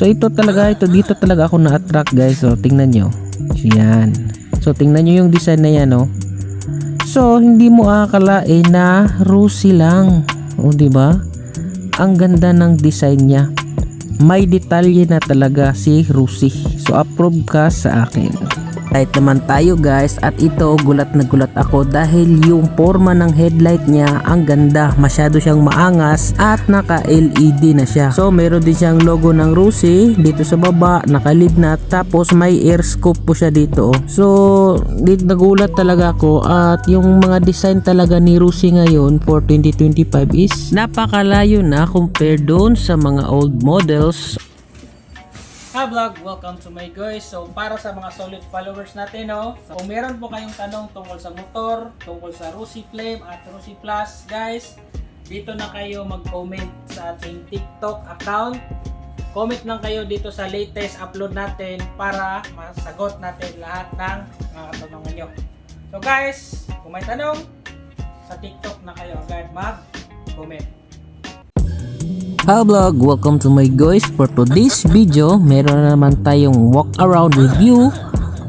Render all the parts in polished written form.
So ito dito talaga ako na-attract guys. So tingnan nyo. Yan. So tingnan nyo yung design na yan, oh. So hindi mo akalain na Rusi lang. O di ba? Ang ganda ng design niya. May detalye na talaga si Rusi. So approve ka sa akin. Light naman tayo guys, at ito gulat na gulat ako dahil yung forma ng headlight niya ang ganda, masyado siyang maangas at naka LED na siya. So meron din siyang logo ng Rusi dito sa baba, naka-lid na, tapos may air scoop po siya dito. So dito nagulat talaga ako, at yung mga design talaga ni Rusi ngayon for 2025 is napakalayo na compare doon sa mga old models. Hi vlog, welcome to my guys. So para sa mga solid followers natin, no, so, kung meron po kayong tanong tungkol sa motor, tungkol sa Rusi Flame at Rusi Plus, guys, dito na kayo mag-comment sa ating TikTok account. Comment lang kayo dito sa latest upload natin para masagot natin lahat ng mga katanungan nyo. So guys, kung may tanong, sa TikTok na kayo agad mag-comment. Hi vlog, welcome to my guys. For today's video, meron na naman tayong walk around review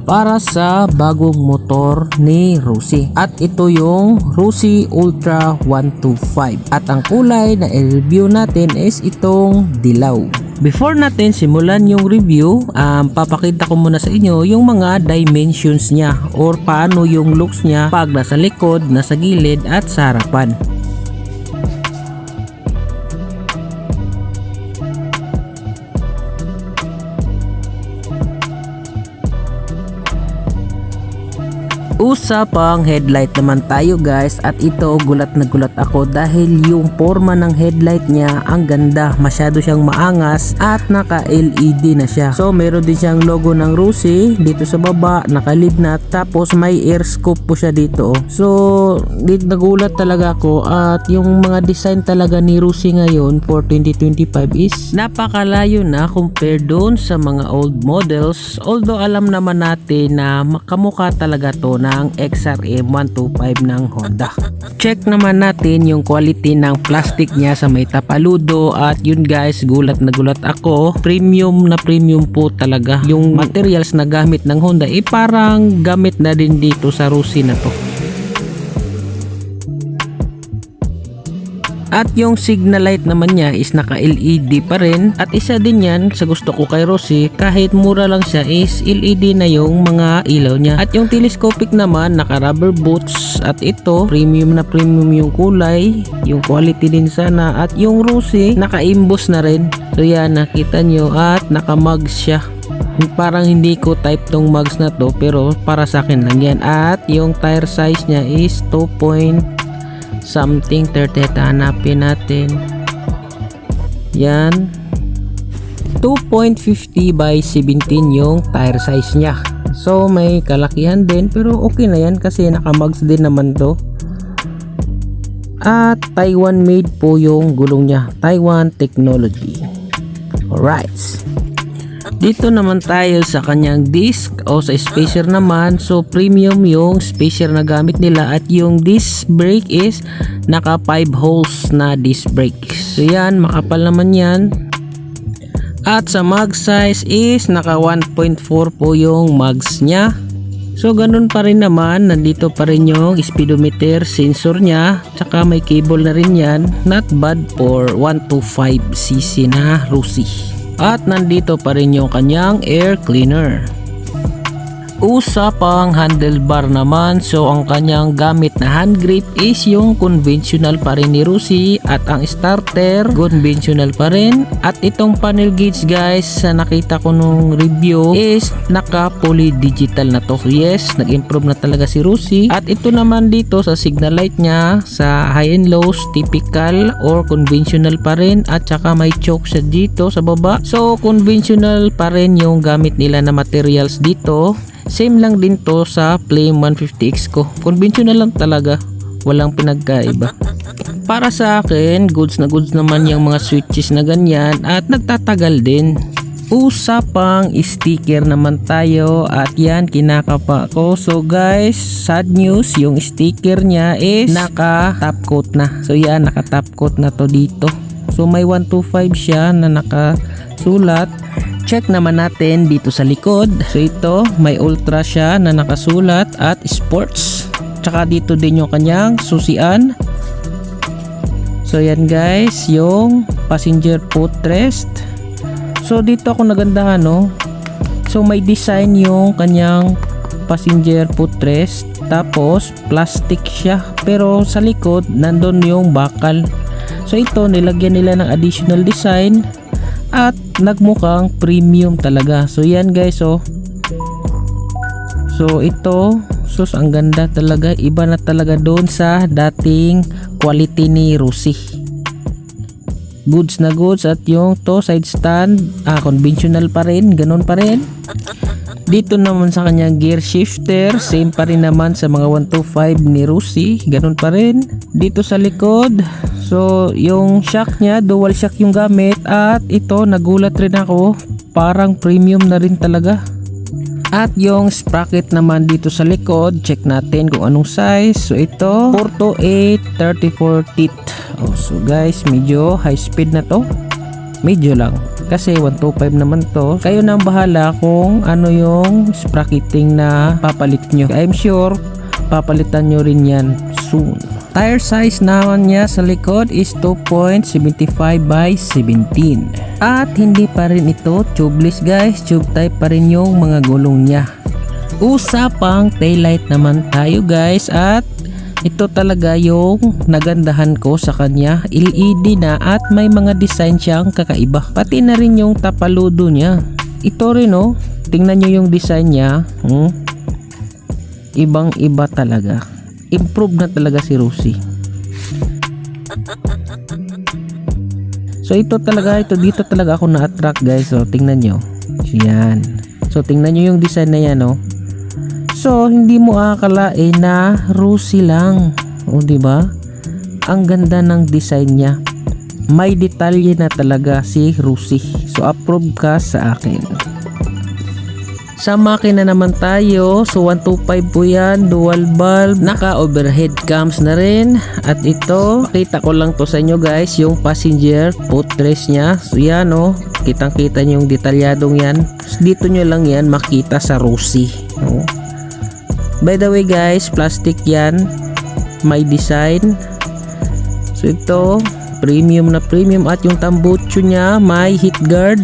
para sa bagong motor ni Rusi. At ito yung Rusi Ultra 125. At ang kulay na i-review natin is itong dilaw. Before natin simulan yung review, papakita ko muna sa inyo yung mga dimensions niya or paano yung looks niya pag nasa likod, nasa gilid at sa harapan. Usapang headlight naman tayo guys, at ito gulat na gulat ako dahil yung forma ng headlight niya ang ganda, masyado siyang maangas at naka LED na siya. So meron din siyang logo ng Rusi dito sa baba, naka-lid na, tapos may air scoop po siya dito. So dito nagulat talaga ako, at yung mga design talaga ni Rusi ngayon for 2025 is napakalayo na compare doon sa mga old models. Although alam naman natin na makamukha talaga to ng XRM 125 ng Honda. Check naman natin yung quality ng plastic niya sa may tapaludo, at yun guys, gulat na gulat ako. Premium na premium po talaga. Yung materials na gamit ng Honda parang gamit na din dito sa Rusi na to. At yung signal light naman niya is naka LED pa rin, at isa din yan sa gusto ko kay Rusi, kahit mura lang siya is LED na yung mga ilaw niya. At yung telescopic naman naka rubber boots, at ito premium na premium yung kulay, yung quality din sana, at yung Rusi naka imbos na rin. So yan, nakita nyo, at naka mugs siya. Parang hindi ko type tong mugs na to, pero para sa akin lang yan. At yung tire size niya is 2 something 30, hanapin natin. Yan, 2.50 by 17 yung tire size niya. So may kalakihan din, pero okay na yan kasi naka-mugs din naman to. At Taiwan made po yung gulong niya, Taiwan technology. Alright, dito naman tayo sa kanyang disc o sa spacer naman. So premium yung spacer na gamit nila, at yung disc brake is naka 5 holes na disc brake. So yan, makapal naman yan. At sa mag size is naka 1.4 po yung mags niya. So ganun pa rin naman, nandito pa rin yung speedometer sensor niya, tsaka may cable na rin yan. Not bad for 125cc na Rusi. At nandito pa rin yung kanyang air cleaner. Usapang handlebar naman, so ang kanyang gamit na hand grip is yung conventional pa rin ni Rusi, at ang starter conventional pa rin. At itong panel gauge guys, sa nakita ko nung review is naka fully digital na to. So yes, nag-improve na talaga si Rusi. At ito naman dito sa signal light niya, sa high and lows typical or conventional pa rin, at saka may choke siya dito sa baba. So conventional pa rin yung gamit nila na materials dito. Same lang din to sa Flame 150X ko. Conventional lang talaga, walang pinagkaiba. Para sa akin, goods na goods naman yung mga switches na ganyan, at nagtatagal din. Usapang sticker naman tayo, at yan kinakapa ko. So guys, sad news, yung sticker niya is naka top coat na. So yan, naka top coat na to dito. So may 125 siya na nakasulat. Check naman natin dito sa likod. So ito, may ultra siya na nakasulat at sports. Tsaka dito din yung kanyang susian. So yan guys, yung passenger footrest. So dito ako nagandahan, no. So may design yung kanyang passenger footrest. Tapos plastic siya. Pero sa likod, nandun yung bakal. So ito, nilagyan nila ng additional design. At nagmukhang premium talaga. So yan guys, oh. So ito, sus ang ganda talaga. Iba na talaga doon sa dating quality ni Rusi. Goods na goods. At yung to side stand, conventional pa rin, ganun pa rin. Dito naman sa kanyang gear shifter, same pa rin naman sa mga 125 ni Rusi, ganun pa rin. Dito sa likod, so yung shock niya, dual shock yung gamit. At ito, nagulat rin ako, parang premium na rin talaga. At yung sprocket naman dito sa likod, check natin kung anong size. So ito, 428 34 teeth. Oh, so guys, medyo high speed na to. Medyo lang, kasi 125 naman to. Kayo nang bahala kung ano yung sprocketing na papalit nyo. I'm sure papalitan nyo rin yan soon. Tire size naman niya sa likod is 2.75 by 17. At hindi pa rin ito tubeless guys, tube type pa rin yung mga gulong niya. Usapang taillight naman tayo guys, at ito talaga yung nagandahan ko sa kanya. LED na at may mga design siyang kakaiba. Pati na rin yung tapaludo niya. Ito rin, oh. Tingnan nyo yung design niya. Ibang iba talaga. Improve na talaga si Rusi. So ito talaga, dito talaga ako na-attract guys. So tingnan nyo. Yan. So tingnan nyo yung design na yan, oh. So, hindi mo akalain na Rusi lang. O, diba? Ang ganda ng design niya. May detalye na talaga si Rusi. So, approve ka sa akin. Sa makina naman tayo. So, 125 po yan. Dual bulb. Naka-overhead cams na rin. At ito, kita ko lang to sa inyo guys. Yung passenger footrest niya. So, yan o. Kitang-kita nyo yung detalyadong yan. Dito nyo lang yan makita sa Rusi. O. By the way guys, plastic yan, may design. So ito, premium na premium. At yung tambucho niya, may heat guard.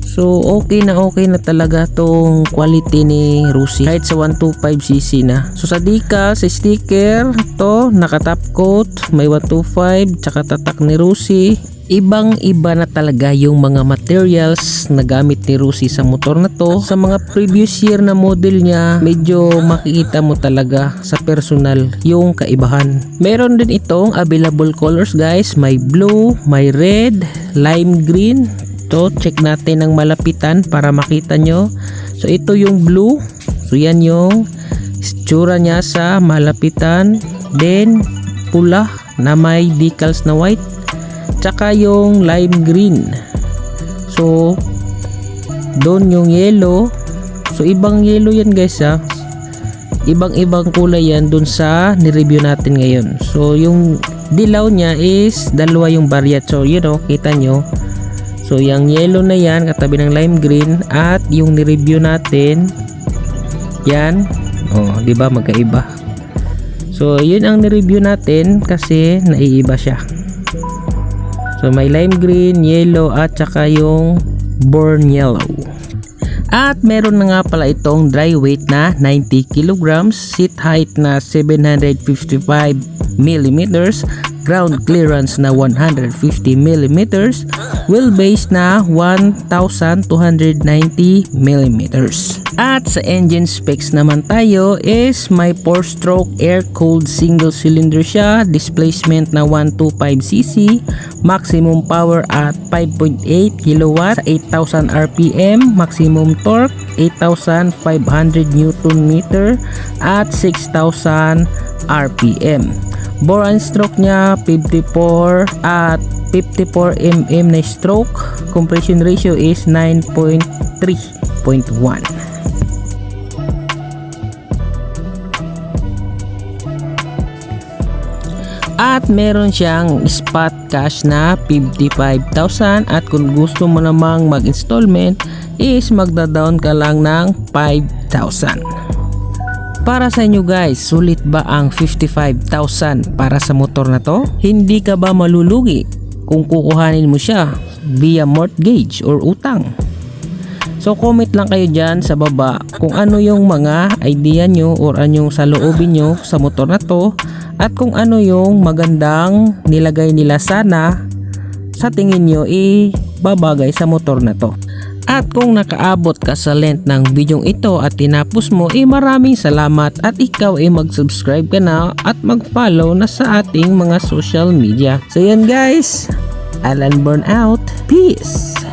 So okay na talaga tong quality ni Rusi, kahit sa 125cc na. So sa decal, sa sticker, to naka top coat, may 125, tsaka tatak ni Rusi. Ibang iba na talaga yung mga materials na gamit ni Rusi sa motor na to. Sa mga previous year na model niya, medyo makikita mo talaga sa personal yung kaibahan. Meron din itong available colors guys. May blue, may red, lime green. To check natin ng malapitan para makita nyo. So ito yung blue. So yan yung itsura niya sa malapitan. Then pula na may decals na white. Tsaka yung lime green. So doon yung yellow. So ibang yellow yan guys ha. Ibang kulay yan doon sa ni-review natin ngayon. So yung dilaw niya is dalawa yung variant. So you know, kita nyo. So yung yellow na yan katabi ng lime green. At yung ni-review natin, yan. Oh, di ba magkaiba. So yun ang ni-review natin kasi naiiba siya. So may lime green, yellow at saka yung burn yellow. At meron na nga pala itong dry weight na 90 kilograms, seat height na 755 mm, ground clearance na 150 mm, wheelbase na 1290 mm. At sa engine specs naman tayo is may 4-stroke air-cooled single cylinder siya, displacement na 125cc, maximum power at 5.8 kW, 8,000 RPM, maximum torque 8,500 Nm at 6,000 RPM. Bore and stroke niya 54 at 54 mm na stroke. Compression ratio is 9.3.1. At meron siyang spot cash na 55,000 at kung gusto mo namang mag-installment is magda-down ka lang ng 5,000. Para sa inyo guys, sulit ba ang 55,000 para sa motor na to? Hindi ka ba malulugi kung kukuhanin mo siya via mortgage or utang? So comment lang kayo dyan sa baba kung ano yung mga idea nyo or anong saloobin nyo sa motor na to at kung ano yung magandang nilagay nila sana sa tingin nyo babagay sa motor na to. At kung nakaabot ka sa length ng bidyong ito at tinapos mo, maraming salamat at ikaw mag-subscribe ka na at mag-follow na sa ating mga social media. So yan guys, Alan Burnout, peace!